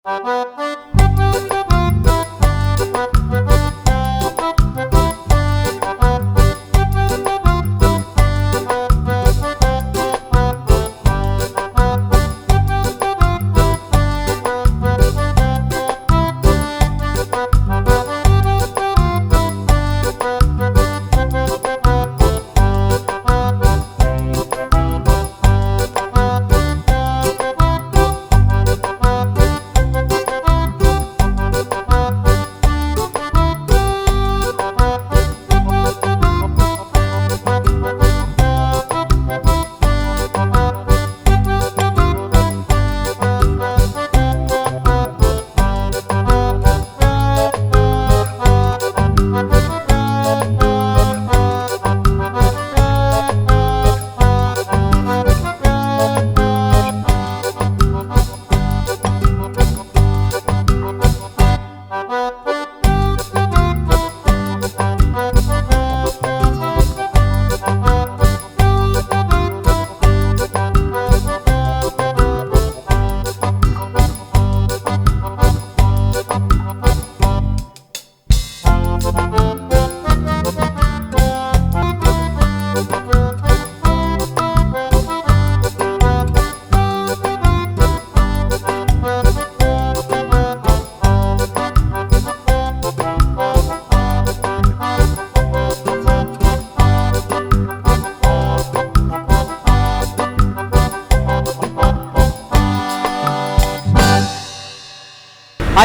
Hi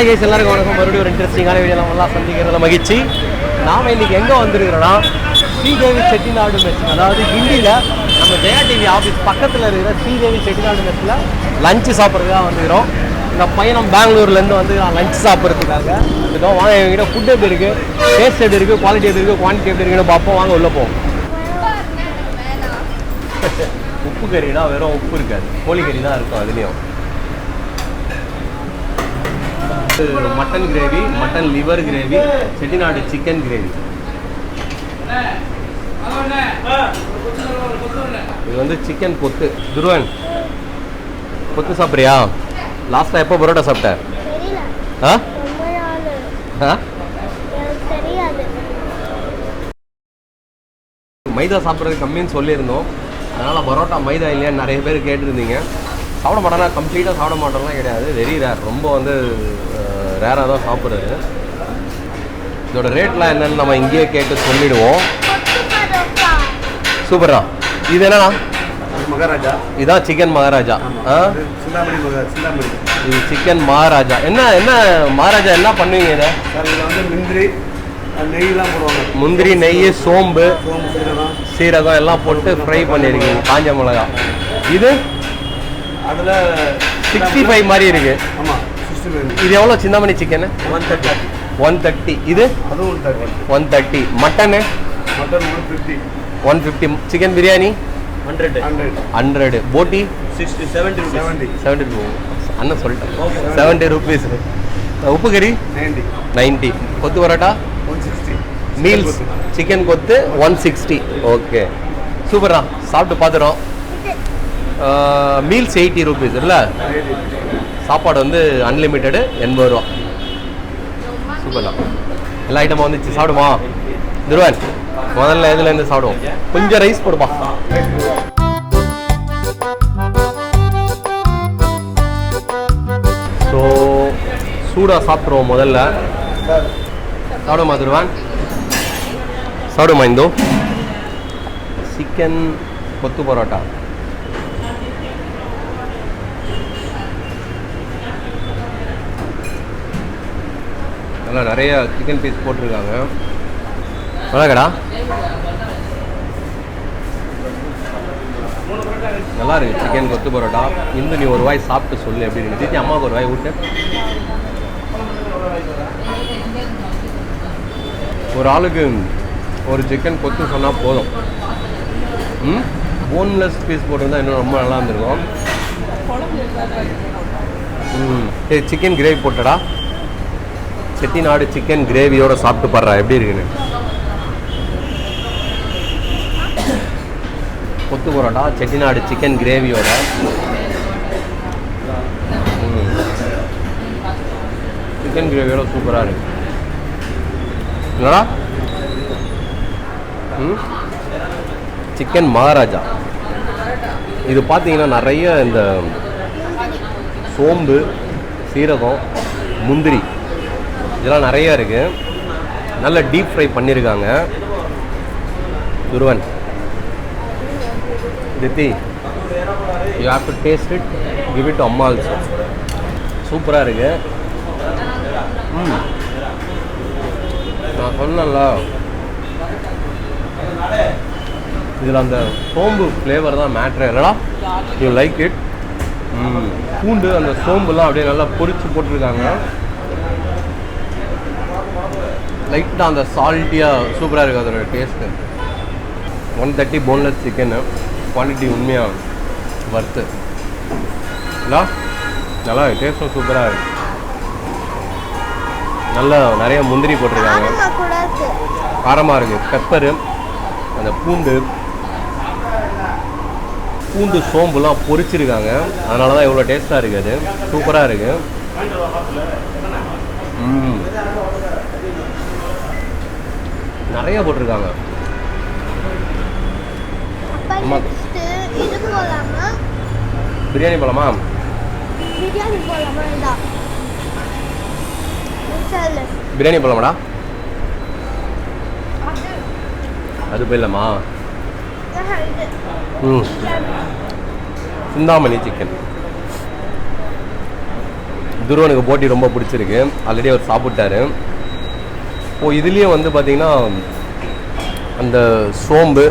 guys, எல்லாருக்கும் வணக்கம். மறுபடியும் ஒரு இன்ட்ரெஸ்டிங்கான வீடியோ நம்மளாம் சந்திக்கிறதுல மகிழ்ச்சி. நாம் இன்றைக்கி எங்கே வந்துருக்கிறோன்னா ஸ்ரீதேவி செட்டிநாடு மெஸ், அதாவது கிண்டியில் நம்ம ஜெயா டிவி ஆஃபீஸ் பக்கத்தில் இருக்கிற ஸ்ரீதேவி செட்டிநாடு மெஸ்ஸில் லஞ்சு சாப்பிட்றதுக்காக வந்துக்கிறோம். இந்த பையன் பெங்களூர்லேருந்து வந்து லஞ்ச் சாப்பிட்றதுக்காக வந்துட்டோம். வாங்க, எங்ககிட்ட ஃபுட் எப்படி இருக்குது, டேஸ்ட் எப்படி இருக்குது, குவாலிட்டி எப்படி இருக்குது, குவான்டிட்டி எப்படி இருக்குன்னு பார்ப்போம். வாங்க உள்ளே போவோம். உப்பு கறினா வெறும் உப்பு இருக்காது, கோழிக்கறி தான் இருக்கும். அதுலேயும் mutton gravy, mutton liver gravy, Chettinad chicken gravy. இது வந்து சிக்கன் கொத்து. துருவன், கொத்து சாப்பிட்றியா? லாஸ்ட்டாக எப்போ பரோட்டா சாப்பிட்ட? மைதா சாப்பிட்றது கம்மின்னு சொல்லியிருந்தோம். அதனால் பரோட்டா மைதா இல்லையான்னு நிறைய பேர் கேட்டிருந்தீங்க. சாப்பிட மாட்டோம்னா கம்ப்ளீட்டாக சாப்பிட மாட்டோம்லாம் கிடையாது, வெரி ரேர், ரொம்ப வந்து ரேராக தான் சாப்பிட்றது. இதோட ரேட்லாம் என்னென்னு நம்ம இங்கேயே கேட்டு சொல்லிடுவோம். சூப்பரா. இது என்னன்னா மகாராஜா, இதான் சிக்கன் மகாராஜா. இது சிக்கன் மகாராஜா. என்ன என்ன மகாராஜா என்ன பண்ணுவீங்க இதை? வந்து முந்திரி நெய்லாம் போடுவாங்க. முந்திரி, நெய், சோம்பு, சீரகம் எல்லாம் போட்டு ஃப்ரை பண்ணியிருக்கீங்க, காஞ்ச மிளகா. இது அதில் 65 மாதிரி இருக்கு. ஆமாம், 65. இது எவ்வளோ சிந்தாமணி சிக்கனு? 130. இது அதுவும் 130. மட்டனு? மட்டன் 150. 150. சிக்கன் பிரியாணி 100. போட்டி 70. அண்ணன் சொல்லிட்டேன், 70 rupees. உப்பு கறி 90. கொத்து பரோட்டா 160. மீல்ஸ் சிக்கன் கொத்து 160. ஓகே, சூப்பரா. சாப்பிட்டு பார்த்துறோம். மீல்ஸ் 80 rupees இல்லை? சாப்பாடு வந்து அன்லிமிட்டடு 80 ரூபா. சூப்பர்லாம். எல்லா ஐட்டமும் வந்துச்சு. சாப்பிடுமா துருவன்? முதல்ல எதுலேருந்து சாப்பிடுவோம்? கொஞ்சம் ரைஸ் போடுப்பா. ஸோ சூடாக சாப்பிட்ருவோம் முதல்ல. சாப்பிடுமா துருவன்? சாப்பிடுமா? இந்தோ சிக்கன் கொத்து பரோட்டா. நல்லா நிறைய சிக்கன் பீஸ் போட்டிருக்காங்க. நல்லாக்கடா, நல்லா இருக்கு சிக்கன் கொத்து பரோட்டா. இன்னும் நீ ஒரு வாய் சாப்பிட்டு சொல்லு எப்படி இருக்கு. திருச்சி அம்மாவுக்கு ஒரு வாய் விட்டு. ஒரு ஆளுக்கு ஒரு சிக்கன் கொத்து சொன்னால் போதும். போன்லெஸ் பீஸ் போட்டிருந்தா இன்னும் ரொம்ப நல்லா இருந்திருக்கும். சரி, சிக்கன் கிரேவி போட்டடா. செட்டிநாடு சிக்கன் கிரேவியோட சாப்பிட்டு பாடுறா எப்படி இருக்குன்னு. கொத்து பரோட்டா செட்டிநாடு சிக்கன் கிரேவியோட. சிக்கன் கிரேவியோட சூப்பராக இருக்கு. என்னடா சிக்கன் மகாராஜா. இது பார்த்தீங்கன்னா நிறைய இந்த சோம்பு, சீரகம், முந்திரி இதெல்லாம் நிறைய இருக்குது. நல்ல டீப் ஃப்ரை பண்ணியிருக்காங்க. துருவன் தித்தி, you have to taste it, give it to அம்மா ஆல்சோ. சூப்பராக இருக்கு. நான் சொன்னேன்ல, இதில் அந்த சோம்பு ஃப்ளேவர் தான் மேட்ரு இல்லைடா. You like it. பூண்டு அந்த சோம்புலாம் அப்படியே நல்லா பொரிச்சு போட்டிருக்காங்க. லைட்டாக அந்த சால்ட்டியாக சூப்பராக இருக்குது அதோட டேஸ்ட்டு. 130 போன்லெஸ் சிக்கனு குவான்டிட்டி உண்மையாக வறுத்து இல்லை, நல்லா டேஸ்ட்டும் சூப்பராக இருக்குது. நல்லா நிறைய முந்திரி போட்டிருக்காங்க, காரமாக இருக்குது. பெப்பரு, அந்த பூண்டு சோம்புலாம் பொரிச்சிருக்காங்க. அதனால தான் இவ்வளோ டேஸ்ட்டாக இருக்குது. அது சூப்பராக இருக்குது. நிறைய போட்டிருக்காங்க. பிரியாணி போலாமா? பிரியாணி போலாமாடா? அது போயிடலாமா? சிந்தாமணி சிக்கன். துருவனுக்கு போட்டி ரொம்ப பிடிச்சிருக்கு. ஆல்ரெடி அவர் சாப்பிட்டாரு. இதுலேயே வந்து பார்த்தீங்கன்னா அந்த சோம்பு,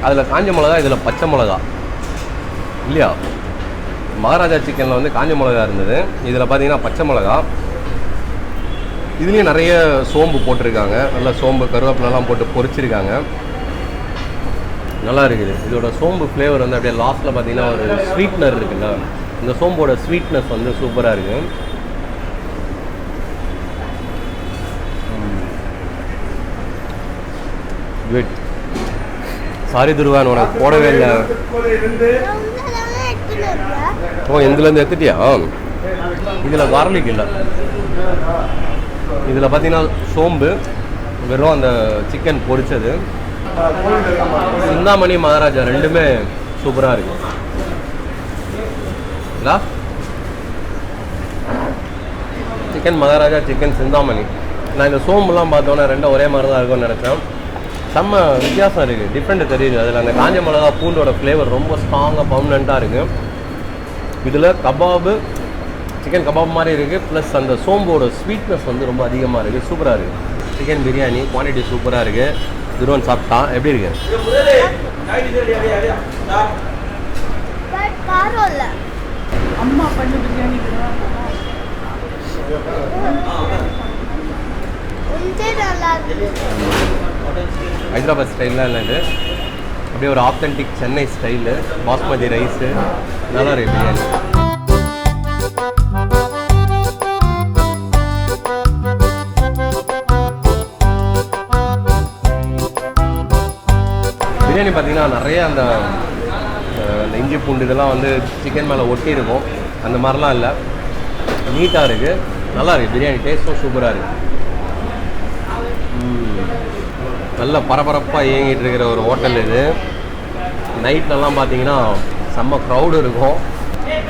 அதில் காஞ்ச மிளகா, இதில் பச்சை மிளகா இல்லையா? மகாராஜா சிக்கனில் வந்து காஞ்ச மிளகா இருந்தது, இதில் பார்த்தீங்கன்னா பச்சை மிளகா. இதுலேயும் நிறைய சோம்பு போட்டிருக்காங்க. நல்லா சோம்பு, கருவேப்பிலெலாம் போட்டு பொரிச்சிருக்காங்க. நல்லா இருக்குது. இதோட சோம்பு ஃப்ளேவர் வந்து அப்படியே லாஸ்ட்டில் பார்த்தீங்கன்னா ஒரு ஸ்வீட்னர் இருக்குல்ல, இந்த சோம்போட ஸ்வீட்னஸ் வந்து சூப்பராக இருக்குது. குட். சாரி துருவான், உனக்கு போடவே இல்லை. எதுலேருந்து எடுத்துட்டியா? இதில் கார்லிக் இல்லை. இதில் பார்த்தீங்கன்னா சோம்பு, வெறும் அந்த சிக்கன் பொரிச்சது. சிந்தாமணி மகாராஜா ரெண்டுமே சூப்பராக இருக்கு. Chicken Maharaja, chicken Chintamani. நான் இந்த சோம்புலாம் பார்த்தோன்னே ரெண்டும் ஒரே மாதிரி தான் இருக்கும்னு நினச்சேன். செம்ம வித்தியாசம் இருக்குது, டிஃப்ரெண்ட் தெரியுது. அதில் அந்த காஞ்ச மிளகா, பூண்டோட ஃப்ளேவர் ரொம்ப ஸ்ட்ராங்காக பர்மனெண்ட்டாக இருக்குது. இதில் கபாபு, சிக்கன் கபாப் மாதிரி இருக்குது. ப்ளஸ் அந்த சோம்போட ஸ்வீட்னஸ் வந்து ரொம்ப அதிகமாக இருக்குது. சூப்பராக இருக்குது. சிக்கன் பிரியாணி குவான்டிட்டி சூப்பராக இருக்குது. துருவன் சாப்பிட்டா எப்படி இருக்கு? அம்மா பண்ண பிரியாணி ஹைதராபாத் ஸ்டைல்லாம் இல்லை, இது அப்படியே ஒரு authentic Chennai style. Basmati rice, நல்லா இருக்கு பிரியாணி. பிரியாணி பார்த்தீங்கன்னா நிறைய அந்த இஞ்சி பூண்டு இதெல்லாம் வந்து சிக்கன் மேலே ஒட்டி இருக்கும். அந்த மாதிரிலாம் இல்லை, நீட்டாக இருக்குது, நல்லா இருக்குது. பிரியாணி டேஸ்ட்டும் சூப்பராக இருக்குது. நல்ல பரபரப்பாக இயங்கிட்டு இருக்கிற ஒரு ஹோட்டல் இது. நைட்லலாம் பார்த்தீங்கன்னா செம்ம க்ரௌடு இருக்கும்.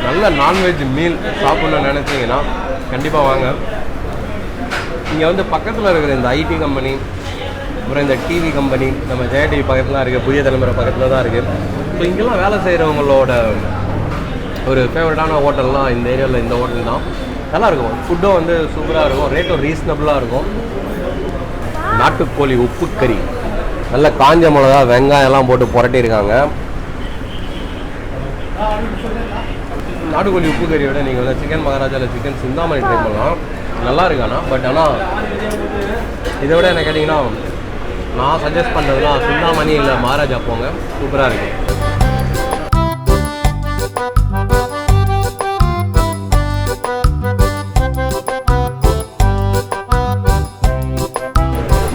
நல்ல நான்வெஜ் மீல் சாப்பிட்ணுன்னு நினச்சிங்கன்னா கண்டிப்பாக வாங்க. இங்கே வந்து பக்கத்தில் இருக்கிற இந்த ஐடி கம்பெனி, அப்புறம் இந்த டிவி கம்பெனி, நம்ம ஜெயா டிவி பக்கத்தில் தான் இருக்குது, புதிய தலைமுறை பக்கத்தில் தான் இருக்குது. ஸோ இங்கெல்லாம் வேலை செய்கிறவங்களோட ஒரு ஃபேவரட்டான ஹோட்டல்லாம் இந்த ஏரியாவில் இந்த ஹோட்டல் தான். நல்லாயிருக்கும். ஃபுட்டும் வந்து சூப்பராக இருக்கும், ரேட்டும் ரீசனபிளாக இருக்கும். நாட்டுக்கோழி உப்பு கறி, நல்ல காஞ்ச மிளகா, வெங்காயம்லாம் போட்டு புரட்டியிருக்காங்க. நாட்டுக்கோழி உப்பு கறியோட நீங்கள் வந்து சிக்கன் மகாராஜாவில் சிக்கன் சிந்தாமணி ட்ரை பண்ணலாம். நல்லா இருக்காண்ணா. பட் ஆனால் இதை விட என்ன கேட்டிங்கன்னா நான் சஜஸ்ட் பண்ணுறதுனா சிந்தாமணி இல்லை மகாராஜா போங்க, சூப்பராக இருக்குது.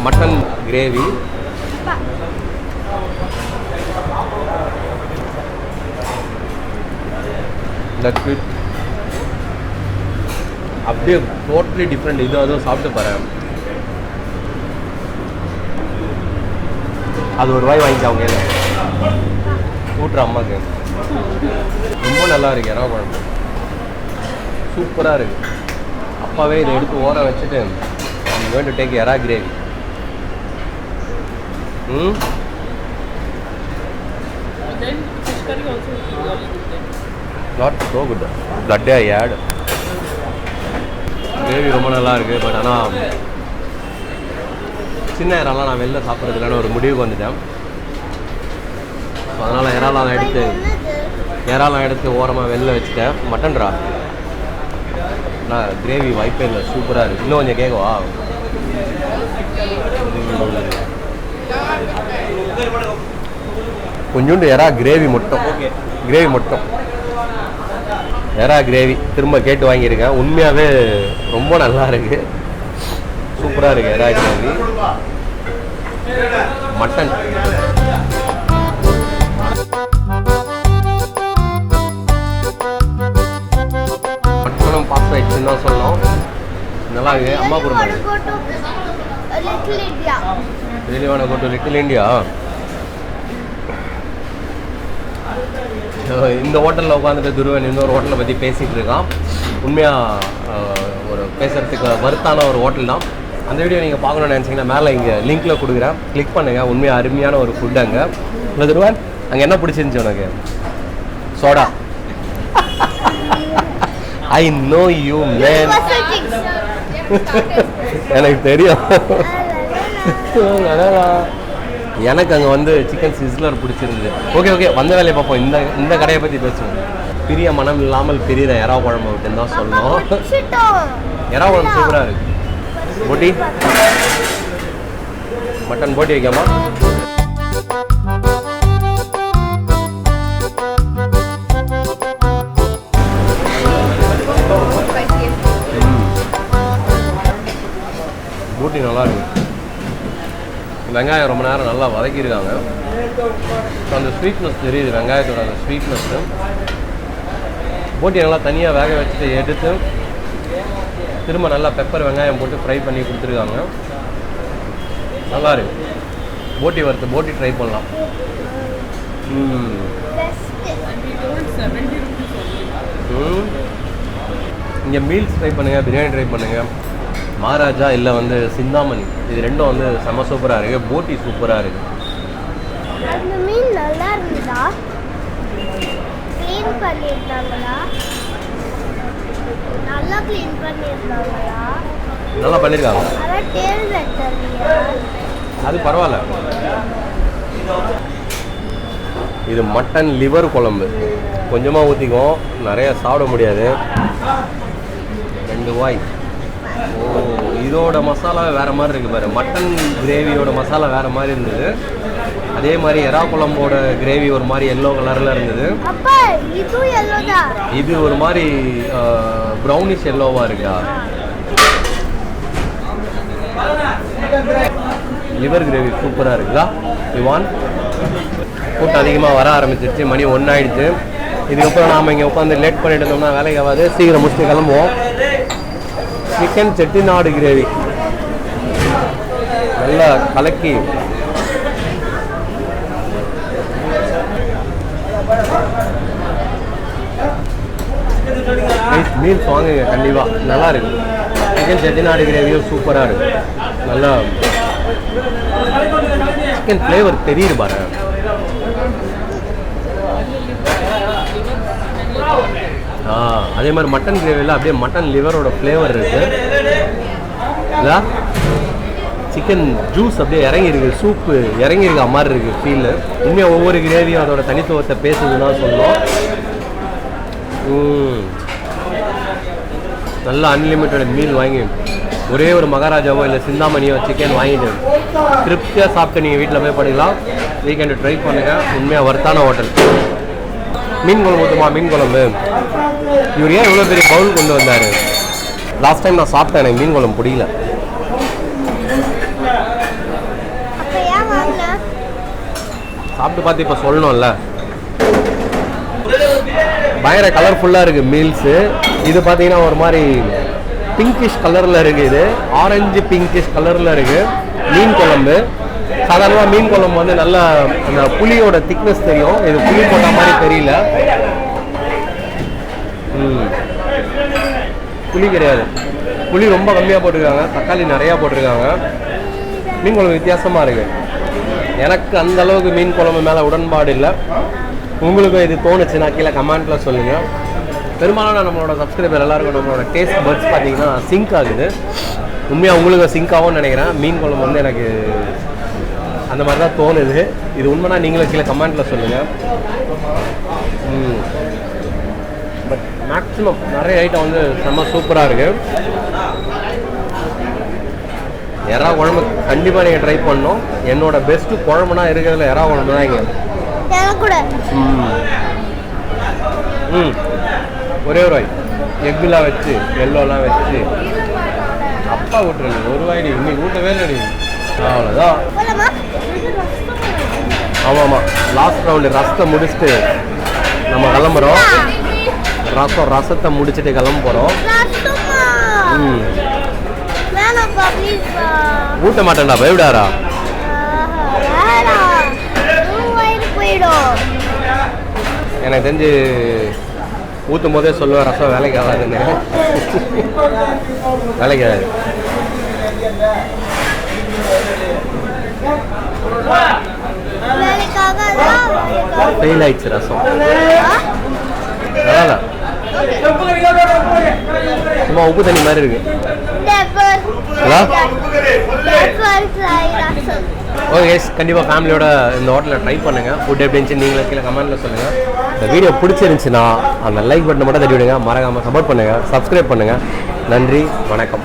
Mutton gravy, that's it. அப்படியே டோட்டலி டிஃப்ரெண்ட். இது அதுவும் சாப்பிட்டு பாரு. அது ஒரு வாய் வாங்கிக்க அவங்க ஊட்டுற அம்மாவுக்கு. ரொம்ப நல்லா இருக்கு இறா குழம்பு, சூப்பராக இருக்கு. அப்பாவே இதை எடுத்து ஓரம் வச்சுட்டு I'm going to take எறா gravy. Then fish curry also is really good then. Not so good. Blood I add. Gravy ரொம்ப நல்லா இருக்குது. பட் ஆனால் சின்ன இறாலாம் நான் வெளில சாப்பிட்றதுக்கான ஒரு முடிவுக்கு வந்துட்டேன். ஸோ அதனால் இறாலாம் எடுத்து ஓரமாக வெளில வச்சுட்டேன். மட்டன்ரா நான் கிரேவி வாய்ப்பே இல்லை, சூப்பராக இருக்குது. இன்னும் கொஞ்சம் கேட்கவா? கொஞ்சோண்டு எறா கிரேவி மட்டும். கிரேவி மட்டும் எறா கிரேவி திரும்ப கேட்டு வாங்கியிருக்கேன். உண்மையாகவே ரொம்ப நல்லா இருக்கு, சூப்பராக இருக்குது எறா கிரேவி. மட்டன் மட்டனும் பாஸ் ஆயிடுச்சுன்னு தான் சொல்லணும். நல்லா இருக்கு. அம்மா கொடுப்பாங்க. Really want to go to Little India? இந்த ஹோட்டலில் உட்காந்துட்டு துருவன் இன்னொரு ஹோட்டலை பற்றி பேசிகிட்டு இருக்கான். உண்மையாக ஒரு பேசுகிறதுக்கு வருத்தான ஒரு ஹோட்டல் தான். அந்த வீடியோ நீங்கள் பார்க்கணுன்னு நினச்சிங்கன்னா மேலே இங்கே லிங்க்கில் கொடுக்குறேன், கிளிக் பண்ணுங்கள். உண்மையாக அருமையான ஒரு ஃபுட் அங்கே. இல்லை துருவன், அங்கே என்ன பிடிச்சிருந்துச்சு உனக்கு? Soda. I know you man, எனக்கு தெரியும். எனக்கு அங்கே வந்து சிக்கன் சிஸ்லர் பிடிச்சிருந்தது. ஓகே வந்த வேலையை பார்ப்போம். இந்த கடையை பற்றி பேசுவோம். பிரிய மனம் இல்லாமல் பிரியிற எறா குழம்பு விட்டுன்னு தான் சொல்லணும். எறா குழம்பு சூப்பராக இருக்கு. போட்டி மட்டன் போட்டி வைக்காமா? போட்டி நல்லா இருக்கு. வெங்காயம் ரொம்ப நேரம் நல்லா வதக்கியிருக்காங்க. அந்த ஸ்வீட்னஸ் தெரியுது, வெங்காயத்தோட அந்த ஸ்வீட்னஸ்ஸு. போட்டி நல்லா தனியாக வேக வச்சுட்டு எடுத்து திரும்ப நல்லா பெப்பர் வெங்காயம் போட்டு ஃப்ரை பண்ணி கொடுத்துருக்காங்க. நல்லா இருக்கு. போட்டி வறுத்து போட்டி ட்ரை பண்ணலாம். இங்கே மீல்ஸ் ட்ரை பண்ணுங்கள், பிரியாணி ட்ரை பண்ணுங்கள். மகாராஜா இல்லை வந்து சிந்தாமணி, இது ரெண்டும் வந்து செம்ம சூப்பராக இருக்குது. போட்டி சூப்பராக இருக்குது. அந்த மீன் நல்லா இருந்தா க்ளீன் பண்ணிருந்தாங்களா? நல்லா க்ளீன் பண்ணிருந்தாங்களா? நல்லா பண்ணியிருக்காங்க. அதான் டேல் வெட்டலையா? அது பரவாயில்ல. இது மட்டன் லிவர் குழம்பு. கொஞ்சமாக ஊற்றிக்கும், நிறைய சாப்பிட முடியாது. 2 வாய். ஓ, இதோட மசாலா வேறு மாதிரி இருக்குது பாரு. மட்டன் கிரேவியோட மசாலா வேறு மாதிரி இருந்தது. அதே மாதிரி எறா குழம்போட கிரேவி ஒரு மாதிரி எல்லோ கலரில் இருந்தது. இது ஒரு மாதிரி ப்ரௌனிஷ் எல்லோவாக இருக்கா. லிவர் கிரேவி சூப்பராக இருக்குதா இவான். கூட்டம் அதிகமாக வர ஆரம்பிச்சிருச்சு. மணி 1 ஆகிடுச்சு. இதுக்கப்புறம் நாம் இங்கே உட்காந்து லேட் பண்ணிட்டு இருந்தோம்னா வேலைக்கு ஆகாது. சீக்கிரம் முடிச்சுட்டு கிளம்புவோம். சிக்கன் செட்டிநாடு கிரேவி நல்லா கலக்கி மீல்ஸ் வாங்குங்க கண்டிப்பாக, நல்லா இருக்கு. சிக்கன் செட்டிநாடு கிரேவியும் சூப்பராக இருக்கு. நல்லா சிக்கன் ஃப்ளேவர் தெரியுது பாரு. அதே மாதிரி மட்டன் கிரேவியில் அப்படியே மட்டன் லிவரோட ஃப்ளேவர் இருக்கு. சிக்கன் ஜூஸ் அப்படியே இறங்கியிருக்கு, சூப்பு இறங்கியிருக்க மாதிரி இருக்குது ஃபீல். உண்மையாக ஒவ்வொரு கிரேவியும் அதோட தனித்துவத்தை பேசுதுன்னா சொல்லணும். நல்லா அன்லிமிட்டட் மீல் வாங்கி ஒரே ஒரு மகாராஜாவோ இல்லை சிந்தாமணியோ சிக்கன் வாங்கிட்டு திருப்தியாக சாப்பிட்டு நீங்கள் வீட்டில் போய் பண்ணிக்கலாம். வீக்கெண்டு ட்ரை பண்ணுங்கள். உண்மையாக வர்த்தான ஹோட்டல். மீன் குழம்பு ஊற்றுமா? மீன் குழம்பு இவர் ஏன் இவ்வளோ பெரிய பவுல் கொண்டு வந்தார்? லாஸ்ட் டைம் நான் சாப்பிட்டேன், எனக்கு மீன் குழம்பு பிடிக்கல. சாப்பிட்டு பார்த்து இப்போ சொல்லணும்ல. பயங்கர கலர்ஃபுல்லாக இருக்குது மீல்ஸு. இது பார்த்தீங்கன்னா ஒரு மாதிரி பிங்கிஷ் கலரில் இருக்குது. இது ஆரஞ்சு பிங்கிஷ் கலரில் இருக்குது. மீன் குழம்பு. சாதாரணமாக மீன் குழம்பு வந்து நல்லா அந்த புளியோட திக்னஸ் தெரியும். இது புளி போட்ட மாதிரி தெரியல. புளி கிடையாது, புளி ரொம்ப கம்மியாக போட்டிருக்காங்க. தக்காளி நிறையா போட்டிருக்காங்க. மீன் குழம்பு வித்தியாசமாக இருக்குது. எனக்கு அந்த அளவுக்கு மீன் குழம்பு மேலே உடன்பாடு இல்லை. உங்களுக்கும் இது தோணுச்சுன்னா கீழே கமெண்ட்டில் சொல்லுங்கள். பெரும்பாலான நம்மளோட சப்ஸ்கிரைபர் எல்லாருக்கும் நம்மளோட டேஸ்ட் பட்ஸ் பார்த்தீங்கன்னா சிங்க் ஆகுது. உண்மையாக உங்களுக்கு சிங்க் ஆகும்னு நினைக்கிறேன். மீன் குழம்பு வந்து எனக்கு அந்த மாதிரி தான் தோணுது. இது உண்மைனா நீங்களும் கீழே கமெண்ட்டில் சொல்லுங்கள். பட் மேக்ஸிமம் நிறைய ஐட்டம் வந்து செம்ம சூப்பராக இருக்குது. எறா குழம்பு கண்டிப்பாக நீங்கள் ட்ரை பண்ணணும். என்னோட பெஸ்ட்டு குழம்புனா இருக்கிறதுல எறா குழம்பு தான் இங்கே. ஒரே ஒரு வாய் எக்குலாம் வச்சு எல்லோலாம் வச்சு அப்பா விட்டுருங்க. ஒரு வாய் நீ இன்னைக்கு ஊட்டவே இல்லை நீ. அவ்வளோதான். ஆமாம், லாஸ்ட் ரவுண்டு ரசத்தை முடிச்சுட்டு நம்ம கிளம்புறோம். ரசத்தை முடிச்சுட்டு கிளம்ப போகிறோம். ஊட்ட மாட்டேன்டா, பயவிடாரா? எனக்கு தெரிஞ்சு ஊற்றும் போதே சொல்லுவேன் ரசம் வேலைக்கு ஆகாதுன்னு. வேலைக்கு ஆகாது. ஃபெயில் ஆயிடுச்சு ரசம். அதனால சும்மா உப்பு தண்ணி மாதிரி இருக்கு. ஓகே கைஸ், கண்டிப்பாக ஃபேமிலியோட இந்த ஹோட்டலில் ட்ரை பண்ணுங்கள். ஃபுட் எப்படி இருந்துச்சு நீங்களே கீழே கமெண்ட்டில் சொல்லுங்கள். இந்த வீடியோ பிடிச்சிருந்துச்சுன்னா அந்த லைக் பட்டனை மட்டும் தட்டி விடுங்க. மறக்காமல் சப்போர்ட் பண்ணுங்கள், சப்ஸ்கிரைப் பண்ணுங்கள். நன்றி, வணக்கம்.